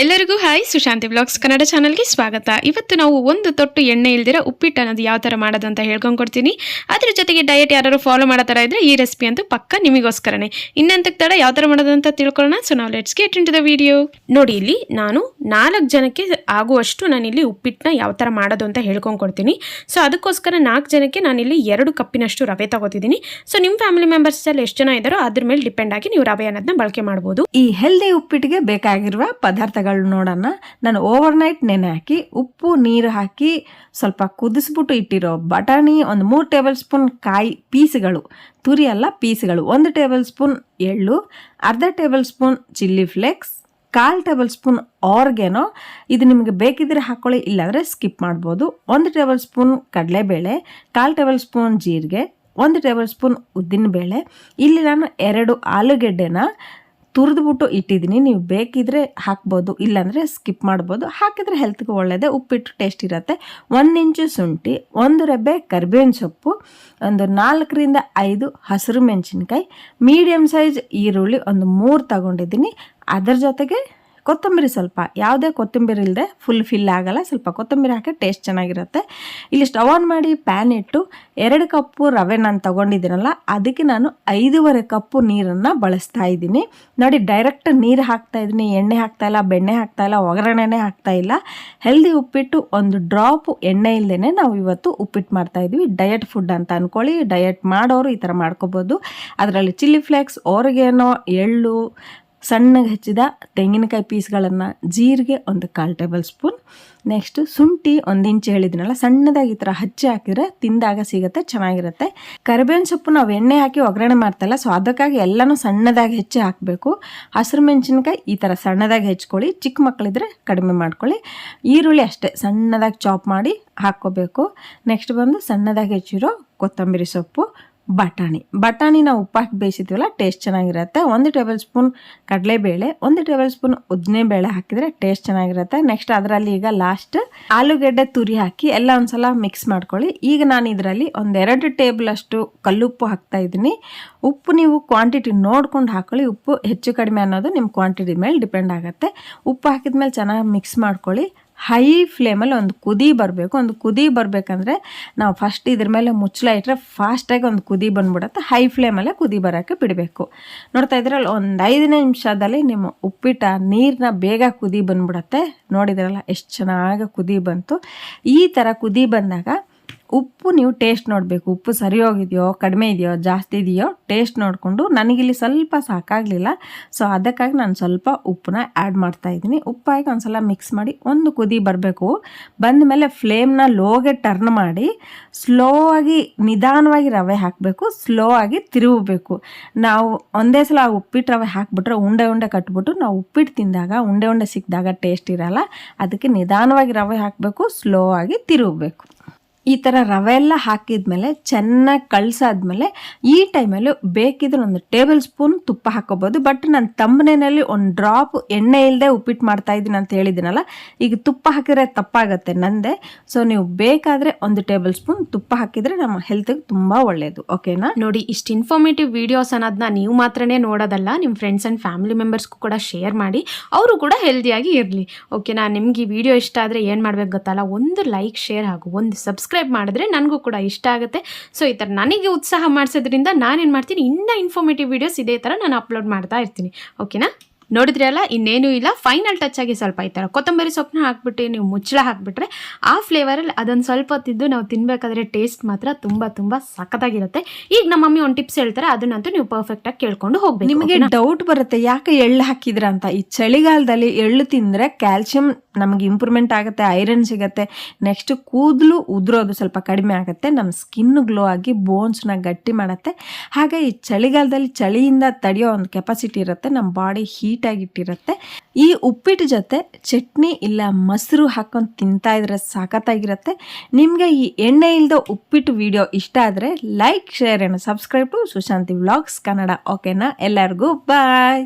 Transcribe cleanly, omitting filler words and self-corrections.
ಎಲ್ಲರಿಗೂ hi, Sushanti blogs Kannada ಚಾನಲ್ಗೆ ಸ್ವಾಗತ. ಇವತ್ತು ನಾವು ಒಂದು ತೊಟ್ಟು ಎಣ್ಣೆ ಇಲ್ದಿರ ಉಪ್ಪಿಟ್ಟು ಅನ್ನೋದು ಯಾವ ಥರ ಮಾಡೋದು ಅಂತ ಹೇಳ್ಕೊಂಡ್ಕೊಡ್ತೀನಿ. ಅದ್ರ ಜೊತೆಗೆ ಡಯಟ್ ಯಾರು ಫಾಲೋ ಮಾಡೋ ಥರ ಇದ್ರೆ ಈ ರೆಸಿಪಿ ಅಂತೂ ಪಕ್ಕ ನಿಮಗೋಸ್ಕರನೇ. ಇನ್ನಂತಕ್ಕೆ ತಡ ಯಾವ ಥರ ಮಾಡೋದು ಅಂತ ತಿಳ್ಕೊಳ್ಳೋಣ. ಸೊ ನಾವು let's get into the video. ನೋಡಿ, ಇಲ್ಲಿ ನಾನು 4 ಜನಕ್ಕೆ ಆಗುವಷ್ಟು ನಾನಿಲ್ಲಿ ಉಪ್ಪಿಟ್ಟನ್ನ ಯಾವ ಥರ ಮಾಡೋದು ಅಂತ ಹೇಳ್ಕೊಂಡ್ಕೊಡ್ತೀನಿ. ಸೊ ಅದಕ್ಕೋಸ್ಕರ 4 ಜನಕ್ಕೆ ನಾನಿಲ್ಲಿ 2 ಕಪ್ಪಿನಷ್ಟು ರವೆ ತಗೋತಿದ್ದೀನಿ. ಸೊ ನಿಮ್ಮ ಫ್ಯಾಮಿಲಿ ಮೆಂಬರ್ಸಲ್ಲಿ ಎಷ್ಟು ಜನ ಇದ್ದಾರೋ ಅದ್ರ ಮೇಲೆ ಡಿಪೆಂಡ್ ಆಗಿ ನೀವು ರವೆ ಅನ್ನೋದನ್ನ ಬಳಕೆ ಮಾಡ್ಬೋದು. ಈ ಹೆಲ್ದಿ ಉಪ್ಪಿಟ್ಟಿಗೆ ಬೇಕಾಗಿರುವ ಪದಾರ್ಥಗಳು ನೋಡೋಣ. ನಾನು ಓವರ್ನೈಟ್ ನೆನೆ ಹಾಕಿ ಉಪ್ಪು ನೀರು ಹಾಕಿ ಸ್ವಲ್ಪ ಕುದಿಸ್ಬಿಟ್ಟು ಇಟ್ಟಿರೋ ಬಟಾಣಿ, ಒಂದು 3 ಟೇಬಲ್ ಸ್ಪೂನ್ ಕಾಯಿ ಪೀಸ್ಗಳು, ತುರಿ ಅಲ್ಲ ಪೀಸ್ಗಳು, 1 ಟೇಬಲ್ ಸ್ಪೂನ್ ಎಳ್ಳು, ಅರ್ಧ table spoon chilli flakes, 1/4 table spoon organo, ಇದು ನಿಮಗೆ ಬೇಕಿದ್ರೆ ಹಾಕೊಳ್ಳಿ, ಇಲ್ಲಾಂದರೆ ಸ್ಕಿಪ್ ಮಾಡ್ಬೋದು. 1 ಟೇಬಲ್ ಸ್ಪೂನ್ ಕಡಲೆಬೇಳೆ, 1/4 ಟೇಬಲ್ ಸ್ಪೂನ್ ಜೀರಿಗೆ, 1 ಟೇಬಲ್ ಸ್ಪೂನ್ ಉದ್ದಿನಬೇಳೆ. ಇಲ್ಲಿ ನಾನು 2 ಆಲೂಗೆಡ್ಡೆನ ತುರಿದ್ಬಿಟ್ಟು ಇಟ್ಟಿದ್ದೀನಿ. ನೀವು ಬೇಕಿದ್ರೆ ಹಾಕ್ಬೋದು, ಇಲ್ಲಾಂದರೆ ಸ್ಕಿಪ್ ಮಾಡ್ಬೋದು. ಹಾಕಿದರೆ ಹೆಲ್ತ್ಗೆ ಒಳ್ಳೆಯದೇ, ಉಪ್ಪಿಟ್ಟು ಟೇಸ್ಟ್ ಇರುತ್ತೆ. 1 ಇಂಚು ಶುಂಠಿ, 1 ರೆಬ್ಬೆ ಕರಿಬೇವಿನ ಸೊಪ್ಪು, ಒಂದು 4ರಿಂದ 5 ಹಸಿರು ಮೆಣಸಿನ್ಕಾಯಿ, ಮೀಡಿಯಮ್ ಸೈಜ್ ಈರುಳ್ಳಿ ಒಂದು 3 ತಗೊಂಡಿದ್ದೀನಿ. ಅದರ ಜೊತೆಗೆ ಕೊತ್ತಂಬರಿ ಸ್ವಲ್ಪ, ಯಾವುದೇ ಕೊತ್ತಂಬರಿ ಇಲ್ಲದೆ ಫಿಲ್ ಆಗಲ್ಲ, ಸ್ವಲ್ಪ ಕೊತ್ತಂಬರಿ ಹಾಕಿ ಟೇಸ್ಟ್ ಚೆನ್ನಾಗಿರುತ್ತೆ. ಇಲ್ಲಿ ಸ್ಟವ್ ಆನ್ ಮಾಡಿ ಪ್ಯಾನ್ ಇಟ್ಟು 2 ಕಪ್ಪು ರವೆ ನಾನು ತೊಗೊಂಡಿದ್ದೀನಲ್ಲ, ಅದಕ್ಕೆ ನಾನು 5.5 ಕಪ್ಪು ನೀರನ್ನು ಬಳಸ್ತಾ ಇದ್ದೀನಿ. ನೋಡಿ, ಡೈರೆಕ್ಟ್ ನೀರು ಹಾಕ್ತಾ ಇದ್ದೀನಿ, ಎಣ್ಣೆ ಹಾಕ್ತಾಯಿಲ್ಲ, ಬೆಣ್ಣೆ ಹಾಕ್ತಾಯಿಲ್ಲ, ಒಗ್ಗರಣೆನೇ ಹಾಕ್ತಾಯಿಲ್ಲ. ಹೆಲ್ದಿ ಉಪ್ಪಿಟ್ಟು, ಒಂದು ಡ್ರಾಪು ಎಣ್ಣೆ ಇಲ್ಲದೇ ನಾವು ಇವತ್ತು ಉಪ್ಪಿಟ್ಟು ಮಾಡ್ತಾಯಿದ್ವಿ. ಡಯಟ್ ಫುಡ್ ಅಂತ ಅಂದ್ಕೊಳ್ಳಿ. ಡಯಟ್ ಮಾಡೋರು ಈ ಥರ ಮಾಡ್ಕೋಬೋದು. ಅದರಲ್ಲಿ ಚಿಲ್ಲಿ ಫ್ಲೇಕ್ಸ್, ಆರಿಗ್ಯಾನೋ, ಎಳ್ಳು, ಸಣ್ಣಗೆ ಹೆಚ್ಚಿದ ತೆಂಗಿನಕಾಯಿ ಪೀಸ್ಗಳನ್ನು, ಜೀರಿಗೆ ಒಂದು 1/4 ಟೇಬಲ್ ಸ್ಪೂನ್, ನೆಕ್ಸ್ಟು ಶುಂಠಿ 1 ಇಂಚು ಹೇಳಿದ್ದೀನಲ್ಲ, ಸಣ್ಣದಾಗಿ ಈ ಥರ ಹಚ್ಚಿ ಹಾಕಿದರೆ ತಿಂದಾಗ ಸಿಗುತ್ತೆ, ಚೆನ್ನಾಗಿರುತ್ತೆ. ಕರಿಬೇವಿನ ಸೊಪ್ಪು ನಾವು ಎಣ್ಣೆ ಹಾಕಿ ಒಗ್ಗರಣೆ ಮಾಡ್ತಾಯಿಲ್ಲ, ಸೊ ಅದಕ್ಕಾಗಿ ಎಲ್ಲನೂ ಸಣ್ಣದಾಗಿ ಹೆಚ್ಚಿ ಹಾಕಬೇಕು. ಹಸಿರು ಮೆಣಸಿನ್ಕಾಯಿ ಈ ಥರ ಸಣ್ಣದಾಗಿ ಹೆಚ್ಕೊಳ್ಳಿ, ಚಿಕ್ಕ ಮಕ್ಕಳಿದ್ರೆ ಕಡಿಮೆ ಮಾಡ್ಕೊಳ್ಳಿ. ಈರುಳ್ಳಿ ಅಷ್ಟೇ ಸಣ್ಣದಾಗಿ ಚಾಪ್ ಮಾಡಿ ಹಾಕ್ಕೋಬೇಕು. ನೆಕ್ಸ್ಟ್ ಬಂದು ಸಣ್ಣದಾಗಿ ಹೆಚ್ಚಿರೋ ಕೊತ್ತಂಬರಿ ಸೊಪ್ಪು, ಬಟಾಣಿ ನಾವು ಉಪ್ಪು ಹಾಕಿ ಬೇಯಿಸಿದ್ವಲ್ಲ, ಟೇಸ್ಟ್ ಚೆನ್ನಾಗಿರುತ್ತೆ. 1 ಟೇಬಲ್ ಸ್ಪೂನ್ ಕಡಲೆಬೇಳೆ, 1 ಟೇಬಲ್ ಸ್ಪೂನ್ ಉದ್ದಿನಬೇಳೆ ಹಾಕಿದರೆ ಟೇಸ್ಟ್ ಚೆನ್ನಾಗಿರುತ್ತೆ. ನೆಕ್ಸ್ಟ್ ಅದರಲ್ಲಿ ಈಗ ಲಾಸ್ಟ್ ಆಲೂಗೆಡ್ಡೆ ತುರಿ ಹಾಕಿ ಎಲ್ಲ ಒಂದ್ಸಲ ಮಿಕ್ಸ್ ಮಾಡ್ಕೊಳ್ಳಿ. ಈಗ ನಾನು ಇದರಲ್ಲಿ 1-2 ಟೇಬಲ್ ಅಷ್ಟು ಕಲ್ಲುಪ್ಪು ಹಾಕ್ತಾ ಇದ್ದೀನಿ. ಉಪ್ಪು ನೀವು ಕ್ವಾಂಟಿಟಿ ನೋಡ್ಕೊಂಡು ಹಾಕೊಳ್ಳಿ. ಉಪ್ಪು ಹೆಚ್ಚು ಕಡಿಮೆ ಅನ್ನೋದು ನಿಮ್ಮ ಕ್ವಾಂಟಿಟಿ ಮೇಲೆ ಡಿಪೆಂಡ್ ಆಗುತ್ತೆ. ಉಪ್ಪು ಹಾಕಿದ ಮೇಲೆ ಚೆನ್ನಾಗಿ ಮಿಕ್ಸ್ ಮಾಡ್ಕೊಳ್ಳಿ. ಹೈ ಫ್ಲೇಮಲ್ಲಿ ಒಂದು ಕುದಿ ಬರಬೇಕು. ಒಂದು ಕುದಿ ಬರಬೇಕಂದ್ರೆ ನಾವು ಫಸ್ಟ್ ಇದ್ರ ಮೇಲೆ ಮುಚ್ಚಳ ಇಟ್ಟರೆ ಫಾಸ್ಟಾಗಿ ಒಂದು ಕುದಿ ಬಂದ್ಬಿಡುತ್ತೆ. ಹೈ ಫ್ಲೇಮಲ್ಲೇ ಕುದಿ ಬರೋಕ್ಕೆ ಬಿಡಬೇಕು. ನೋಡ್ತಾ ಇದ್ರಲ್ಲಿ ಒಂದು 5 ನಿಮಿಷದಲ್ಲಿ ನಿಮ್ಮ ಉಪ್ಪಿಟ್ಟ ನೀರನ್ನ ಬೇಗ ಕುದಿ ಬಂದ್ಬಿಡುತ್ತೆ. ನೋಡಿದ್ರಲ್ಲ ಎಷ್ಟು ಚೆನ್ನಾಗಿ ಕುದಿ ಬಂತು. ಈ ಥರ ಕುದಿ ಬಂದಾಗ ಉಪ್ಪು ನೀವು ಟೇಸ್ಟ್ ನೋಡಬೇಕು. ಉಪ್ಪು ಸರಿ ಹೋಗಿದೆಯೋ, ಕಡಿಮೆ ಇದೆಯೋ, ಜಾಸ್ತಿ ಇದೆಯೋ ಟೇಸ್ಟ್ ನೋಡಿಕೊಂಡು, ನನಗಿಲ್ಲಿ ಸ್ವಲ್ಪ ಸಾಕಾಗಲಿಲ್ಲ, ಸೊ ಅದಕ್ಕಾಗಿ ನಾನು ಸ್ವಲ್ಪ ಉಪ್ಪನ್ನ ಆ್ಯಡ್ ಮಾಡ್ತಾಯಿದ್ದೀನಿ. ಉಪ್ಪು ಹಾಕಿ ಒಂದ್ಸಲ ಮಿಕ್ಸ್ ಮಾಡಿ ಒಂದು ಕುದಿ ಬರಬೇಕು. ಬಂದ ಮೇಲೆ ಫ್ಲೇಮ್ನ ಲೋಗೆ ಟರ್ನ್ ಮಾಡಿ ಸ್ಲೋ ಆಗಿ ನಿಧಾನವಾಗಿ ರವೆ ಹಾಕಬೇಕು, ಸ್ಲೋ ಆಗಿ ತಿರುಗಬೇಕು. ನಾವು ಒಂದೇ ಸಲ ಉಪ್ಪಿಟ್ಟು ರವೆ ಹಾಕಿಬಿಟ್ರೆ ಉಂಡೆ ಕಟ್ಬಿಟ್ಟು ನಾವು ಉಪ್ಪಿಟ್ಟು ತಿಂದಾಗ ಉಂಡೆ ಸಿಕ್ಕಿದಾಗ ಟೇಸ್ಟ್ ಇರಲ್ಲ. ಅದಕ್ಕೆ ನಿಧಾನವಾಗಿ ರವೆ ಹಾಕಬೇಕು, ಸ್ಲೋ ಆಗಿ ತಿರುಗಬೇಕು. ಈ ಥರ ರವೆ ಎಲ್ಲ ಹಾಕಿದ್ಮೇಲೆ ಚೆನ್ನಾಗಿ ಕಳ್ಸಾದ್ಮೇಲೆ ಈ ಟೈಮಲ್ಲಿ ಬೇಕಿದ್ರೆ 1 ಟೇಬಲ್ ಸ್ಪೂನ್ ತುಪ್ಪ ಹಾಕೋಬೋದು. ಬಟ್ ನಾನು ತಂಬನೇನಲ್ಲಿ 1 ಡ್ರಾಪ್ ಎಣ್ಣೆ ಇಲ್ಲದೆ ಉಪ್ಪಿಟ್ಟು ಮಾಡ್ತಾಯಿದ್ದೀನಿ ಅಂತ ಹೇಳಿದ್ದೀನಲ್ಲ, ಈಗ ತುಪ್ಪ ಹಾಕಿದ್ರೆ ತಪ್ಪಾಗತ್ತೆ ನಂದೆ. ಸೊ ನೀವು ಬೇಕಾದರೆ 1 ಟೇಬಲ್ ಸ್ಪೂನ್ ತುಪ್ಪ ಹಾಕಿದರೆ ನಮ್ಮ ಹೆಲ್ತ್ಗೆ ತುಂಬ ಒಳ್ಳೆಯದು. ಓಕೆನಾ? ನೋಡಿ, ಇಷ್ಟು ಇನ್ಫಾರ್ಮೇಟಿವ್ ವೀಡಿಯೋಸ್ ಅನ್ನೋದನ್ನ ನೀವು ಮಾತ್ರನೇ ನೋಡೋದಲ್ಲ, ನಿಮ್ಮ ಫ್ರೆಂಡ್ಸ್ ಆ್ಯಂಡ್ ಫ್ಯಾಮಿಲಿ ಮೆಂಬರ್ಸ್ಗೂ ಕೂಡ ಶೇರ್ ಮಾಡಿ, ಅವರು ಕೂಡ ಹೆಲ್ದಿಯಾಗಿ ಇರಲಿ. ಓಕೆನಾ? ನಿಮ್ಗೆ ಈ ವಿಡಿಯೋ ಇಷ್ಟ ಆದರೆ ಏನು ಮಾಡಬೇಕು ಗೊತ್ತಲ್ಲ, ಒಂದು ಲೈಕ್, ಶೇರ್ ಹಾಗೂ ಒಂದು ಸಬ್ಸ್ಕ್ರೈಬ್ ಮಾಡಿದ್ರೆ ನನಗೂ ಕೂಡ ಇಷ್ಟ ಆಗುತ್ತೆ. ಸೊ ಈ ಥರ ನನಗೆ ಉತ್ಸಾಹ ಮಾಡಿಸೋದ್ರಿಂದ ನಾನೇನು ಮಾಡ್ತೀನಿ, ಇನ್ನೂ ಇನ್ಫಾರ್ಮೇಟಿವ್ ವೀಡಿಯೋಸ್ ಇದೇ ಥರ ನಾನು ಅಪ್ಲೋಡ್ ಮಾಡ್ತಾ ಇರ್ತೀನಿ. ಓಕೆನಾ? ನೋಡಿದ್ರಿ ಅಲ್ಲ, ಇನ್ನೇನು ಇಲ್ಲ, ಫೈನಲ್ ಟಚ್ ಆಗಿ ಸ್ವಲ್ಪ ಈ ಥರ ಕೊತ್ತಂಬರಿ ಸೊಪ್ಪನ್ನ ಹಾಕ್ಬಿಟ್ಟು ನೀವು ಮುಚ್ಚಳ ಹಾಕಿಬಿಟ್ರೆ ಆ ಫ್ಲೇವರಲ್ಲಿ ಅದೊಂದು ಸ್ವಲ್ಪ ಹೊತ್ತಿದ್ದು ನಾವು ತಿನ್ನಬೇಕಾದ್ರೆ ಟೇಸ್ಟ್ ಮಾತ್ರ ತುಂಬ ಸಖತ್ತಾಗಿರುತ್ತೆ. ಈಗ ನಮ್ಮ ಮಮ್ಮಿ ಒಂದು ಟಿಪ್ಸ್ ಹೇಳ್ತಾರೆ, ಅದನ್ನಂತೂ ನೀವು ಪರ್ಫೆಕ್ಟಾಗಿ ಕೇಳ್ಕೊಂಡು ಹೋಗ್ಬೇಕು. ನಿಮಗೆ ಡೌಟ್ ಬರುತ್ತೆ ಯಾಕೆ ಎಳ್ಳು ಹಾಕಿದ್ರ ಅಂತ. ಈ ಚಳಿಗಾಲದಲ್ಲಿ ಎಳ್ಳು ತಿಂದರೆ ಕ್ಯಾಲ್ಸಿಯಂ ನಮಗೆ ಇಂಪ್ರೂವ್ಮೆಂಟ್ ಆಗುತ್ತೆ, ಐರನ್ ಸಿಗುತ್ತೆ. ನೆಕ್ಸ್ಟ್ ಕೂದಲು ಉದುರೋದು ಸ್ವಲ್ಪ ಕಡಿಮೆ ಆಗುತ್ತೆ, ನಮ್ಮ ಸ್ಕಿನ್ ಗ್ಲೋ ಆಗಿ ಬೋನ್ಸ್ನ ಗಟ್ಟಿ ಮಾಡುತ್ತೆ. ಹಾಗೆ ಈ ಚಳಿಗಾಲದಲ್ಲಿ ಚಳಿಯಿಂದ ತಡೆಯೋ ಒಂದು ಕೆಪಾಸಿಟಿ ಇರುತ್ತೆ, ನಮ್ಮ ಬಾಡಿ ಹೀಟಾಗಿಟ್ಟಿರುತ್ತೆ. ಈ ಉಪ್ಪಿಟ್ಟು ಜೊತೆ ಚಟ್ನಿ ಇಲ್ಲ ಮೊಸರು ಹಾಕೊಂಡು ತಿಂತಾ ಇದ್ರೆ ಸಾಕತ್ತಾಗಿರುತ್ತೆ. ನಿಮಗೆ ಈ ಎಣ್ಣೆ ಇಲ್ಲದ ಉಪ್ಪಿಟ್ಟು ವಿಡಿಯೋ ಇಷ್ಟ ಆದರೆ like, share and subscribe to Sushanti vlogs Kannada. ಓಕೆನಾ? ಎಲ್ಲರಿಗೂ ಬಾಯ್.